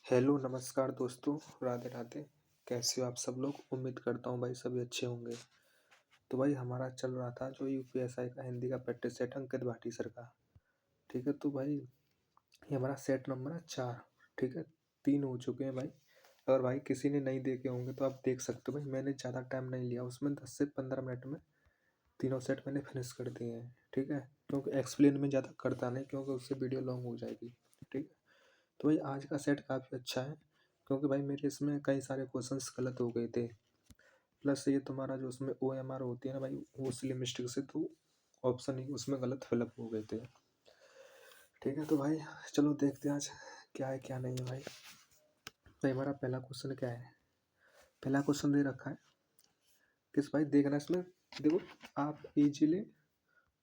Hello नमस्कार दोस्तों, राधे राधे। कैसे हो आप सब लोग? उम्मीद करता हूँ भाई सभी अच्छे होंगे। तो भाई हमारा चल रहा था जो यूपीएसआई का हिंदी का प्रैक्टिस सेट अंकित भाटी सर का। ठीक है, तो भाई ये हमारा सेट नंबर है 4। ठीक है, 3 हो चुके हैं भाई। अगर भाई किसी ने नहीं देखे होंगे तो आप देख सकते हो भाई, मैंने ज़्यादा टाइम नहीं लिया, उसमें 10 से 15 मिनट में तीनों सेट मैंने फिनिश कर दिए हैं। ठीक है, क्योंकि एक्सप्लेन में ज़्यादा करता नहीं, क्योंकि उससे वीडियो लॉन्ग हो जाएगी। ठीक है, तो भाई आज का सेट काफ़ी अच्छा है, क्योंकि भाई मेरे इसमें कई सारे क्वेश्चंस गलत हो गए थे। प्लस ये तुम्हारा जो उसमें ओ एम आर होती है ना भाई, वो सिली मिस्टेक से तो ऑप्शन ही उसमें गलत फिलअप हो गए थे। ठीक है, तो भाई चलो देखते हैं आज क्या है क्या नहीं है भाई। भाई हमारा पहला क्वेश्चन क्या है? पहला क्वेश्चन दे रखा है किस भाई, देखना इसमें। देखो, आप इजीली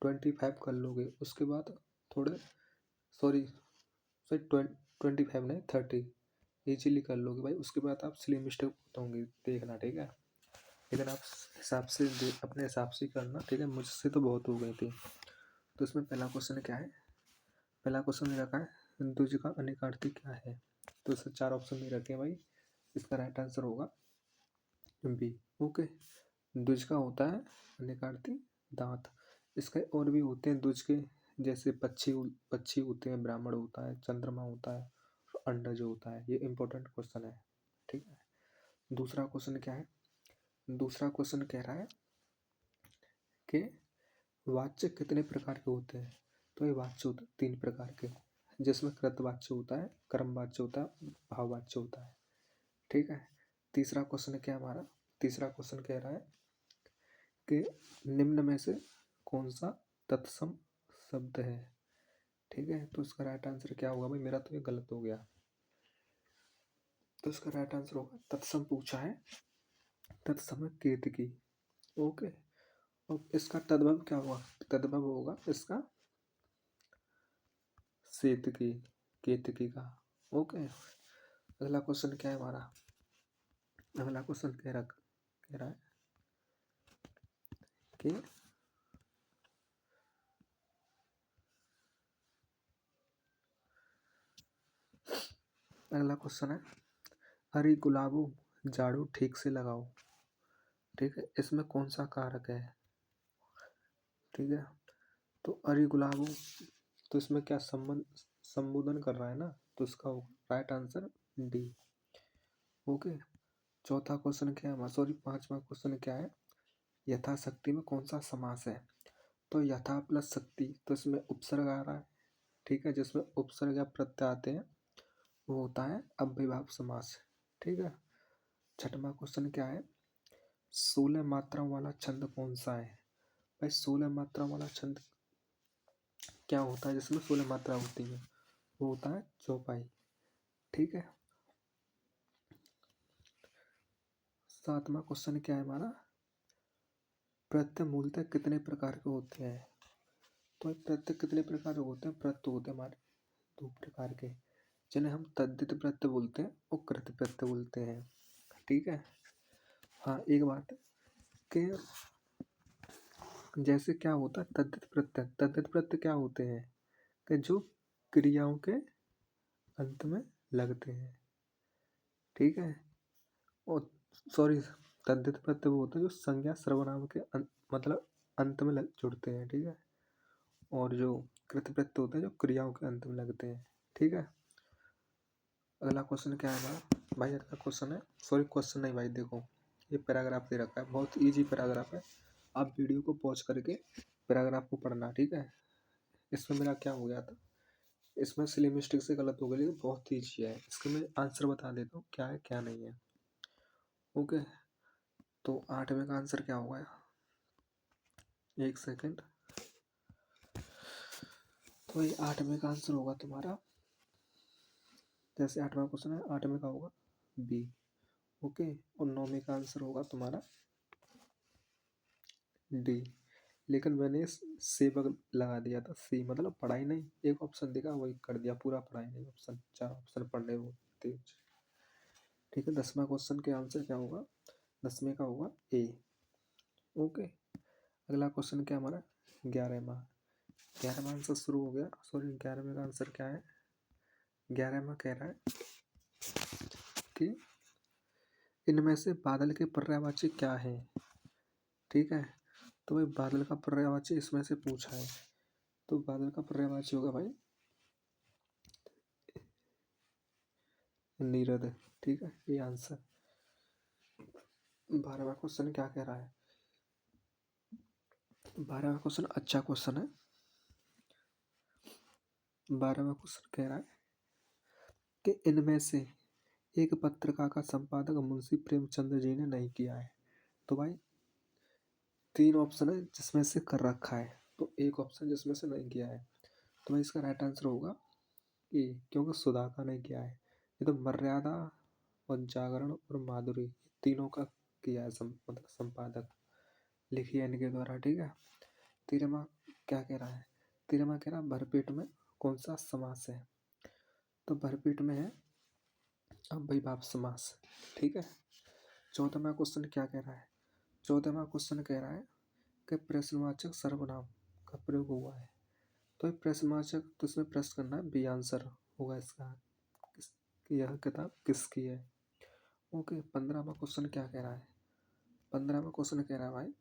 25 कर लोगे, उसके बाद थोड़े सॉरी सॉरी 25 नहीं 30 इजीली कर लोगे भाई। उसके बाद आप सिली मिस्टेक होंगी, देखना। ठीक है, लेकिन आप हिसाब से अपने हिसाब से ही करना। ठीक है, मुझसे तो बहुत हो गई थी। तो इसमें पहला क्वेश्चन क्या है? पहला क्वेश्चन दे रखा है द्विज का अनिकार्ती क्या है। तो इससे 4 ऑप्शन दे रखे हैं भाई। इसका राइट आंसर होगा बी। ओके, द्विज का होता है अनिकार्ती दांत। इसके और भी होते हैं द्विज के, जैसे पक्षी पक्षी होते हैं, ब्राह्मण होता है, चंद्रमा होता है, अंडज होता है। ये इंपॉर्टेंट क्वेश्चन है। ठीक है, दूसरा क्वेश्चन क्या है? दूसरा क्वेश्चन कह रहा है कि वाच्य कितने प्रकार के होते हैं। तो ये वाच्य होते हैं 3 प्रकार के, जिसमें कृतवाच्य होता है, कर्मवाच्य होता है, भाववाच्य होता है। ठीक है, तीसरा क्वेश्चन क्या है हमारा? तीसरा क्वेश्चन कह रहा है कि निम्न में से कौन सा तत्सम शब्द है। ठीक है, तो इसका राइट आंसर क्या होगा भाई? मेरा तो ये गलत हो गया, तो इसका राइट आंसर होगा तत्सम पूछा है, तत्सम केतकी। ओके, और इसका तद्भव क्या होगा? तद्भव होगा इसका सेतकी, केतकी का। ओके, अगला क्वेश्चन क्या है हमारा? अगला क्वेश्चन कह रहा है कि अगला क्वेश्चन है हरी गुलाबो झाड़ू ठीक से लगाओ। ठीक है, इसमें कौन सा कारक है? ठीक है, तो हरी गुलाबो, तो इसमें क्या संबंध संबोधन कर रहा है ना, तो इसका राइट आंसर डी। ओके, चौथा क्वेश्चन क्या है? सॉरी, पांचवा क्वेश्चन क्या है? यथाशक्ति में कौन सा समास है। तो यथा प्लस शक्ति, तो इसमें उपसर्ग आ रहा है। ठीक है, जिसमें उपसर्ग या प्रत्यय आते हैं वो होता है अव्ययभाव समास। ठीक है, छठवां क्वेश्चन क्या है? 16 मात्राओं वाला छंद कौन सा है। भाई 16 मात्राओं वाला छंद क्या होता है? जिसमें 16 मात्रा होती है वो होता है चौपाई। ठीक है, सातवां क्वेश्चन क्या है हमारा? प्रत्यय मूलतः कितने प्रकार के होते हैं। तो प्रत्यय कितने प्रकार के होते हैं? प्रत्यय होते हैं हमारे 2 प्रकार के, जिन्हें हम तद्धित प्रत्यय बोलते हैं और कृत प्रत्यय बोलते हैं। ठीक है, हाँ एक बात कि जैसे क्या होता है तद्धित प्रत्यय, तद्धित प्रत्यय क्या होते हैं कि जो क्रियाओं के अंत में लगते हैं। ठीक है, और सॉरी, तद्धित प्रत्यय वो होते हैं जो संज्ञा सर्वनाम के मतलब अंत में जुड़ते हैं। ठीक है, और जो कृत प्रत्यय होते हैं जो क्रियाओं के अंत में लगते हैं। ठीक है, अगला क्वेश्चन क्या है हमारा भाई? अगला क्वेश्चन है, सॉरी क्वेश्चन नहीं भाई, देखो ये पैराग्राफ दे रखा है, बहुत इजी पैराग्राफ है। आप वीडियो को पॉज करके पैराग्राफ को पढ़ना। ठीक है, इसमें मेरा क्या हो गया था, इसमें सिली मिस्टेक से गलत हो गई, लेकिन बहुत ईजी है। इसके मैं आंसर बता देता हूँ क्या है क्या नहीं है। ओके, तो 8वें का आंसर क्या होगा? एक सेकेंड, तो ये 8वें का आंसर होगा तुम्हारा, जैसे 8वां क्वेश्चन है 8वें का होगा बी। ओके, और 9वें का आंसर होगा तुम्हारा डी। लेकिन मैंने सेवक लगा दिया था, सी मतलब पढ़ाई नहीं, एक ऑप्शन देखा वही कर दिया, पूरा पढ़ाई नहीं ऑप्शन, 4 ऑप्शन पढ़ने वो तेज। ठीक है, 10वां क्वेश्चन के आंसर क्या होगा? 10वें का होगा ए। ओके, अगला क्वेश्चन क्या हमारा? 11वां। 11वां आंसर शुरू हो गया, सॉरी 11वें का आंसर क्या है? 11वां कह रहा है कि इनमें से बादल के पर्यायवाची क्या हैं। ठीक है, तो भाई बादल का पर्यायवाची इसमें से पूछा है, तो बादल का पर्यायवाची होगा भाई नीरद। ठीक है, ये आंसर। 12वां क्वेश्चन क्या कह रहा है? 12वां क्वेश्चन अच्छा क्वेश्चन है। 12वां क्वेश्चन कह रहा है कि इनमें से एक पत्रिका का संपादक मुंशी प्रेमचंद जी ने नहीं किया है। तो भाई 3 ऑप्शन है जिसमें से कर रखा है, तो एक ऑप्शन जिसमें से नहीं किया है, तो भाई इसका राइट आंसर होगा ए, क्योंकि सुधाकर ने किया है। ये तो मर्यादा और जागरण और माधुरी तीनों का किया है मतलब संपादक, लिखी है इनके द्वारा। ठीक है, 13वां क्या कह रहा है? 13वां कह रहा है भरपेट में कौन सा समास है? तो भरपेट में है अव्ययीभाव समास। ठीक है, 14वां क्वेश्चन क्या कह रहा है? 14वां क्वेश्चन कह रहा है कि प्रश्नवाचक सर्वनाम का प्रयोग हुआ है। तो ये प्रश्नवाचक, तो इसमें प्रश्न करना है, बी आंसर होगा इसका। यह किताब किसकी है? ओके, 15वां क्वेश्चन क्या कह रहा है? 15वां क्वेश्चन कह रहा है भाई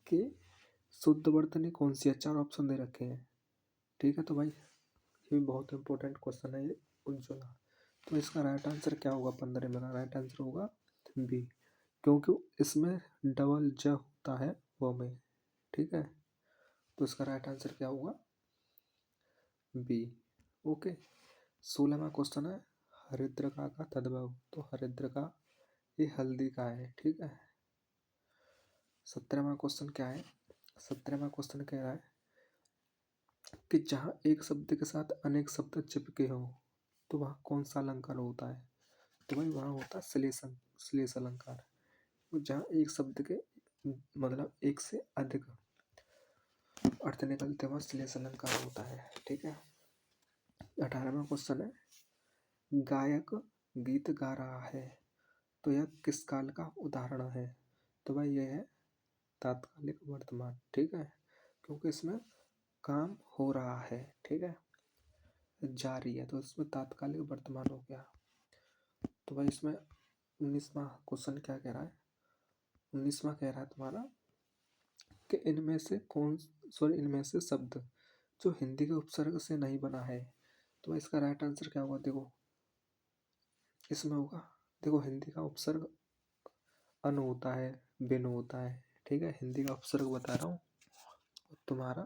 कि शुद्ध वर्तनी कौन सी है? 4 ऑप्शन दे रखे हैं। ठीक है, तो भाई ये भी बहुत इंपॉर्टेंट क्वेश्चन है ये, उज्ज्वला। तो इसका राइट आंसर क्या होगा? 15 में राइट आंसर होगा बी, क्योंकि इसमें डबल ज होता है वो में। ठीक है, तो इसका राइट आंसर क्या होगा? बी। ओके, 16वां क्वेश्चन है हरिद्रका का तद्भव। तो हरिद्रका ये हल्दी का है। ठीक है, 17वां क्वेश्चन क्या है? 17वां क्वेश्चन कह रहा है कि जहाँ एक शब्द के साथ अनेक शब्द चिपके हों तो वहाँ कौन सा अलंकार होता है? तो भाई वहाँ होता है श्लेष अलंकार। तो जहाँ एक शब्द के मतलब एक से अधिक अर्थ निकलते वहाँ श्लेष अलंकार होता है। ठीक है, 18वां क्वेश्चन है गायक गीत गा रहा है तो यह किस काल का उदाहरण है? तो भाई यह है तात्कालिक वर्तमान। ठीक है, क्योंकि इसमें काम हो रहा है। ठीक है, जारी है, तो इसमें तात्कालिक वर्तमान हो गया। तो भाई इसमें 19वां क्वेश्चन क्या कह रहा है? 19वां कह रहा है तुम्हारा कि इनमें से शब्द जो हिंदी के उपसर्ग से नहीं बना है। तो इसका राइट आंसर क्या होगा? देखो इसमें होगा, देखो हिंदी का उपसर्ग अन होता है, बिन होता है। ठीक है, हिंदी का उपसर्ग बता रहा हूँ तुम्हारा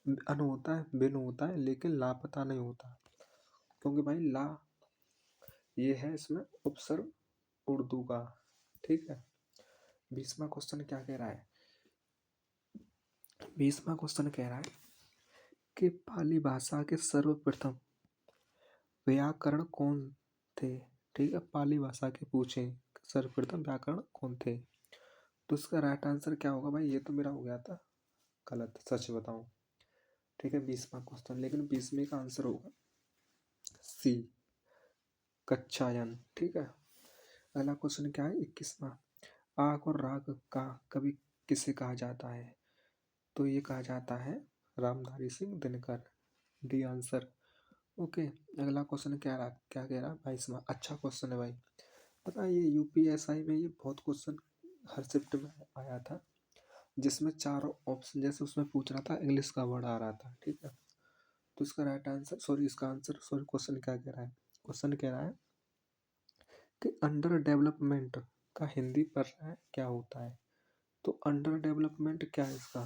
अन होता है, बिन होता है, लेकिन लापता नहीं होता, क्योंकि भाई ला ये है इसमें उपसर्ग उर्दू का। ठीक है, 20वां क्वेश्चन क्या कह रहा है? 20वां क्वेश्चन कह रहा है कि पाली भाषा के सर्वप्रथम व्याकरण कौन थे? ठीक है, पाली भाषा के पूछे सर्वप्रथम व्याकरण कौन थे? तो इसका राइट आंसर क्या होगा? भाई ये तो मेरा हो गया था गलत, सच बताऊं। ठीक है, 20वां क्वेश्चन, लेकिन 20वें का आंसर होगा सी, कच्छायन। ठीक है, अगला क्वेश्चन क्या है? 21वां, आग और राग का कवि किसे कहा जाता है? तो ये कहा जाता है Ramdhari Singh Dinkar. D answer. Okay, अगला क्वेश्चन क्या कह रहा है? 22वां, अच्छा क्वेश्चन है भाई। पता है ये यूपीएसआई में ये बहुत क्वेश्चन हर शिफ्ट में आया था, जिसमें 4 ऑप्शन जैसे उसमें पूछ रहा था, इंग्लिश का वर्ड आ रहा था। ठीक है, तो इसका राइट आंसर इसका आंसर क्वेश्चन क्या कह रहा है? क्वेश्चन कह रहा है कि अंडर डेवलपमेंट का हिंदी पर क्या होता है? तो अंडर डेवलपमेंट क्या है इसका?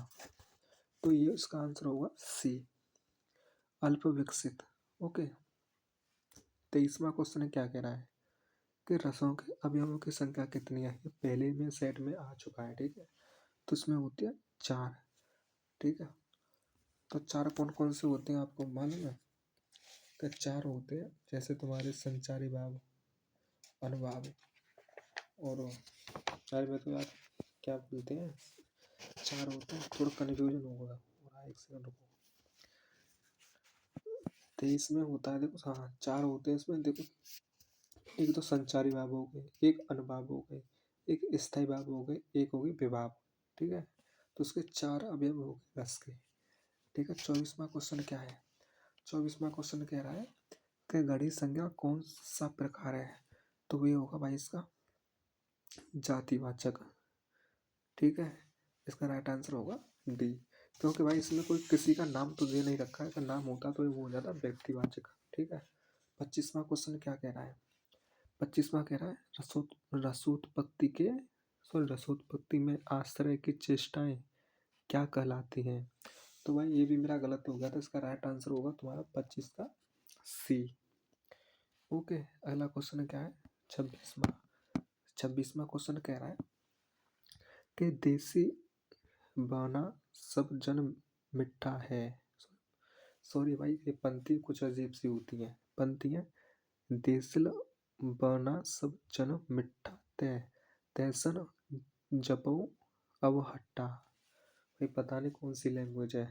तो ये इसका आंसर होगा सी, अल्प विकसित। ओके, 23वां क्वेश्चन क्या कह रहा है कि रसों के अवयवों की संख्या कितनी है? ये पहले में सेट में आ चुका है। ठीक है, तो इसमें होती है 4। ठीक है, तो 4 कौन कौन से होते हैं आपको मालूम है? तो 4 होते हैं, जैसे तुम्हारे संचारी भाव, अनुभाव, और 4 में तो यार क्या बोलते हैं, 4 होते हैं, थोड़ा कन्फ्यूजन होगा, एक सेकंड रुको। 23 में होता है, देखो हाँ 4 होते हैं इसमें। देखो एक तो संचारी भाव हो गए, एक अनुभाव हो गए, एक स्थायी भाव हो गए, एक हो गई विभाव। ठीक है, तो उसके 4 अवयव हो गए रस के। ठीक है। 24वां क्वेश्चन क्या है? 24वां क्वेश्चन कह रहा है कि घड़ी संज्ञा कौन सा प्रकार है? तो ये होगा भाई इसका जातिवाचक। ठीक है, इसका राइट आंसर होगा डी, क्योंकि भाई इसमें कोई किसी का नाम तो दे नहीं रखा है, अगर नाम होता तो वो हो जाता व्यक्तिवाचक। ठीक है। 25वां क्वेश्चन क्या कह रहा है? 25वां कह रहा है रसोत्पत्ति के रसोत्पत्ति में आश्रय की चेष्टाएं क्या कहलाती हैं? तो भाई ये भी मेरा गलत हो गया था, इसका राइट आंसर होगा तुम्हारा 25 का सी। ओके, अगला क्वेश्चन क्या है? 26वां क्वेश्चन कह रहा है कि देसी बाना सब जन मिठा है। सॉरी भाई, ये पंक्ति कुछ अजीब सी होती है। पंक्तियाँ देसिल बना सब जन मिठा तय तैसन जपो अब हट्टा। भाई पता नहीं कौन सी लैंग्वेज है।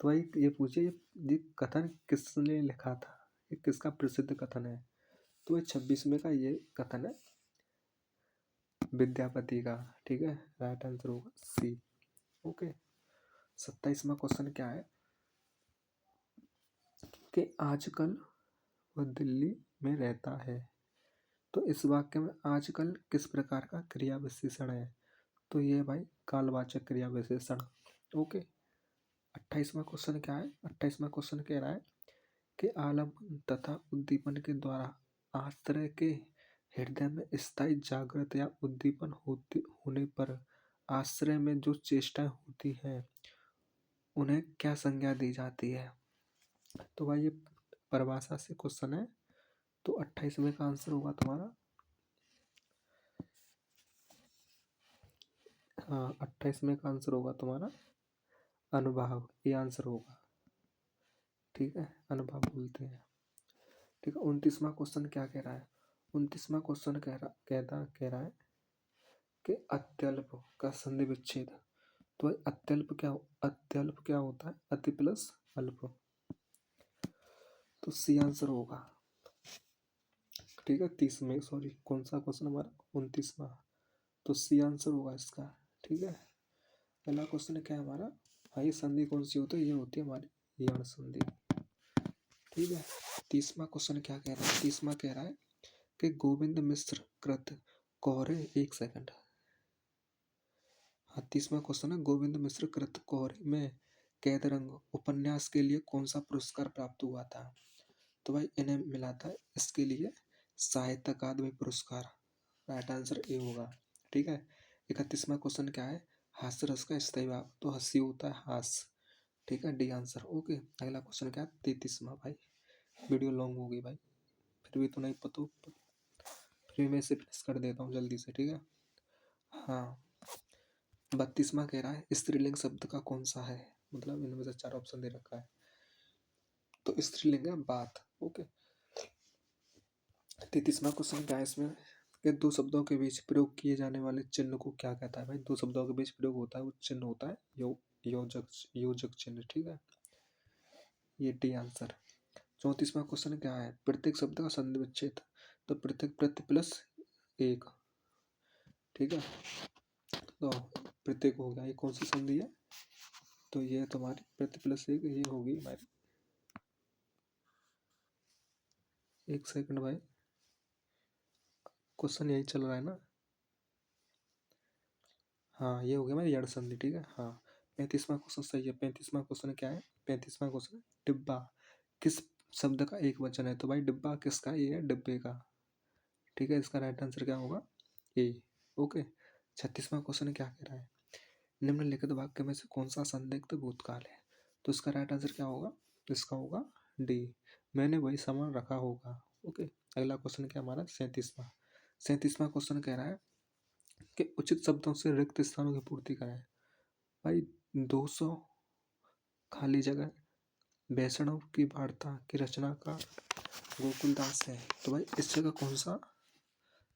तो भाई ये पूछिए, ये कथन किसने लिखा था? ये किसका प्रसिद्ध कथन है? तो ये 26वें का ये कथन है विद्यापति का। ठीक है, राइट आंसर होगा सी। ओके, 27वां क्वेश्चन क्या है कि आजकल वह दिल्ली में रहता है। तो इस वाक्य में आजकल किस प्रकार का क्रिया विशेषण है? तो ये भाई कालवाचक क्रिया विशेषण। ओके, 28वां क्वेश्चन क्या है? 28वां क्वेश्चन कह रहा है कि आलम्बन तथा उद्दीपन के द्वारा आश्रय के हृदय में स्थायी जागृत या उद्दीपन होने पर आश्रय में जो चेष्टाएं होती हैं उन्हें क्या संज्ञा दी जाती है? तो भाई ये परिभाषा से क्वेश्चन है, तो 28वें का आंसर होगा तुम्हारा, हाँ 28वें का आंसर होगा तुम्हारा अनुभाव, ये आंसर होगा। ठीक है, अनुभाव बोलते हैं। ठीक है, 29वां क्वेश्चन क्या कह रहा है? 29वां क्वेश्चन कह रहा है कि अत्यल्प का संधि विच्छेद। तो भाई अत्यल्प क्या होता है? अति प्लस अल्प। तो सी आंसर होगा। ठीक है, 30 में सॉरी कौन सा क्वेश्चन हमारा? 29वां। तो सी आंसर होगा इसका। ठीक है, पहला क्वेश्चन क्या है हमारा? हाँ, ये संधि कौन सी होती है? ये होती है हमारी यण संधि। ठीक है, 30वां क्वेश्चन क्या कह रहा है? 30वां कह रहा है कि गोविंद मिश्र कृत कोहरे, एक सेकंड। हाँ, 30वां क्वेश्चन है गोविंद मिश्र कृत कोहरे में कैदरंग उपन्यास के लिए कौन सा पुरस्कार प्राप्त हुआ था? तो भाई इन्हें मिला था इसके लिए साहित्य अकादमी पुरस्कार। राइट आंसर ए होगा। ठीक है, 31वां क्वेश्चन क्या है? हास्य रस का स्थायी भाव। तो हंसी होता है हास्य। ठीक है, डी आंसर। ओके, अगला क्वेश्चन क्या है? 33वां। भाई वीडियो लॉन्ग हो गई भाई, फिर भी तो नहीं पता, फिर मैं इसे फिनिश कर देता हूँ जल्दी से। ठीक है, हाँ 32वां कह रहा है स्त्रीलिंग शब्द का कौन सा है? मतलब इनमें से 4 ऑप्शन दे रखा है, तो स्त्रीलिंग है बात। ओके, 33वां क्वेश्चन क्या है इसमें कि दो शब्दों के बीच प्रयोग किए जाने वाले चिन्ह को क्या कहता है? भाई दो शब्दों के बीच प्रयोग होता है वो चिन्ह होता है योजक चिन्ह। ठीक है, ये डी आंसर। 34वां क्वेश्चन क्या है? प्रत्येक शब्द का संधि विच्छेद। तो प्रत्येक प्रति प्लस एक। ठीक है, तो प्रत्येक हो गया, ये कौन सी संधि है? तो ये तुम्हारी प्रति प्लस एक, ये होगी हमारी, एक सेकंड भाई, क्वेश्चन यही चल रहा है ना? हाँ, ये हो गया हमारी जड़ संधि। ठीक है, हाँ 35वां क्वेश्चन सही है। 35वां क्वेश्चन क्या है? 35वां क्वेश्चन डिब्बा किस शब्द का एक वचन है? तो भाई डिब्बा किसका? ये है डिब्बे का। ठीक है, इसका राइट आंसर क्या होगा? ए। ओके, 36वां क्वेश्चन क्या कह रहा है? निम्नलिखित वाक्य में से कौन सा संदिग्ध भूतकाल है? तो इसका राइट आंसर क्या होगा? इसका होगा डी, मैंने वही सामान रखा होगा। ओके, अगला क्वेश्चन क्या हमारा? 37वां। 37वां क्वेश्चन कह रहा है कि उचित शब्दों से रिक्त स्थानों की पूर्ति कराएं। भाई 200 खाली जगह वैष्णव की वार्ता की रचनाकार गोकुलदास है। तो भाई इस जगह कौन सा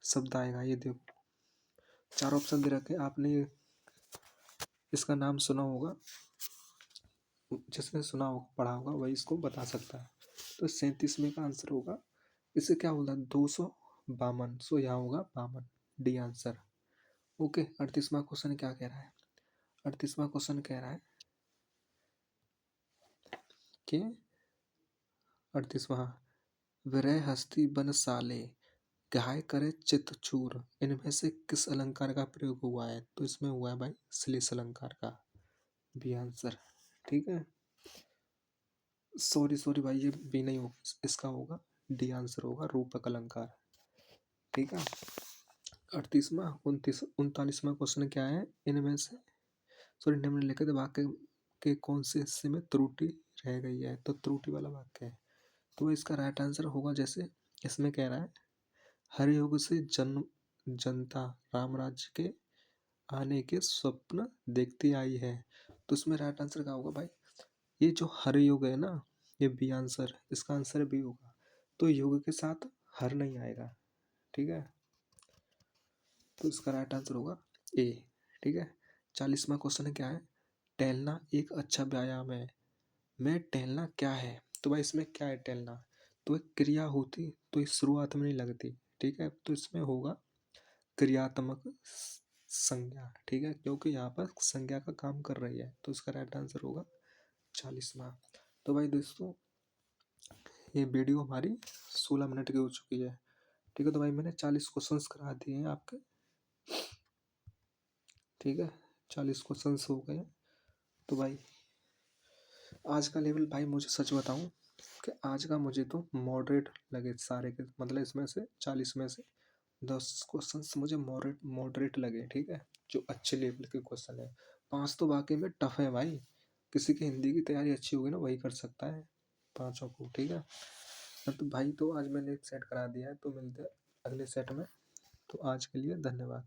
शब्द आएगा? ये देखो, 4 ऑप्शन दे रखे, आपने इसका नाम सुना होगा, जिसने सुना होगा पढ़ा होगा वही इसको बता सकता है। तो 37 का आंसर होगा, इसे क्या बोलता है? 252। सो यहाँ होगा 52, डी आंसर। ओके, 38वां क्वेश्चन क्या कह रहा है? 38वां क्वेश्चन कह रहा है के 38वां, विरह हस्ती बन साले, गाय करे चित चूर, इनमें से किस अलंकार का प्रयोग हुआ है? तो इसमें हुआ है भाई श्लेष अलंकार का, बी आंसर। ठीक है, सॉरी सॉरी भाई, ये बी नहीं होगा, इसका होगा डी आंसर होगा, रूपक अलंकार। ठीक है, 38वां 39वां क्वेश्चन क्या है? इनमें से सॉरी निम्नलिखित वाक्य के कौन से हिस्से में त्रुटि रह गई है? तो त्रुटि वाला वाक्य है, तो इसका राइट आंसर होगा, जैसे इसमें कह रहा है हर युग से जनता राम राज्य के आने के स्वप्न देखती आई है, तो इसमें राइट आंसर क्या होगा भाई? ये जो हर युग है ना, ये बी आंसर, इसका आंसर बी होगा, तो युग के साथ हर नहीं आएगा। ठीक है, तो इसका राइट आंसर होगा ए। ठीक है, 40वां क्वेश्चन क्या है? टहलना एक अच्छा व्यायाम है, मैं टहलना क्या है? तो भाई इसमें क्या है टहलना? तो एक क्रिया होती तो इस शुरुआत में नहीं लगती। ठीक है, तो इसमें होगा क्रियात्मक संज्ञा। ठीक है, क्योंकि यहाँ पर संज्ञा का काम कर रही है, तो इसका राइट आंसर होगा 40वां। तो भाई दोस्तों, ये वीडियो हमारी 16 मिनट की हो चुकी है। ठीक है, तो भाई मैंने 40 क्वेश्चंस करा दिए हैं आपके। ठीक है, 40 क्वेश्चंस हो गए। तो भाई आज का लेवल भाई, मुझे सच बताऊं कि आज का मुझे तो मॉडरेट लगे सारे के, मतलब इसमें से 40 में से 10 क्वेश्चंस मुझे मॉडरेट मॉडरेट लगे। ठीक है, जो अच्छे लेवल के क्वेश्चन है। 5 तो वाकई में टफ है भाई, किसी की हिंदी की तैयारी अच्छी होगी ना वही कर सकता है पाँचों को। ठीक है, तो भाई तो आज मैंने एक सेट करा दिया है, तो मिलते हैं अगले सेट में। तो आज के लिए धन्यवाद।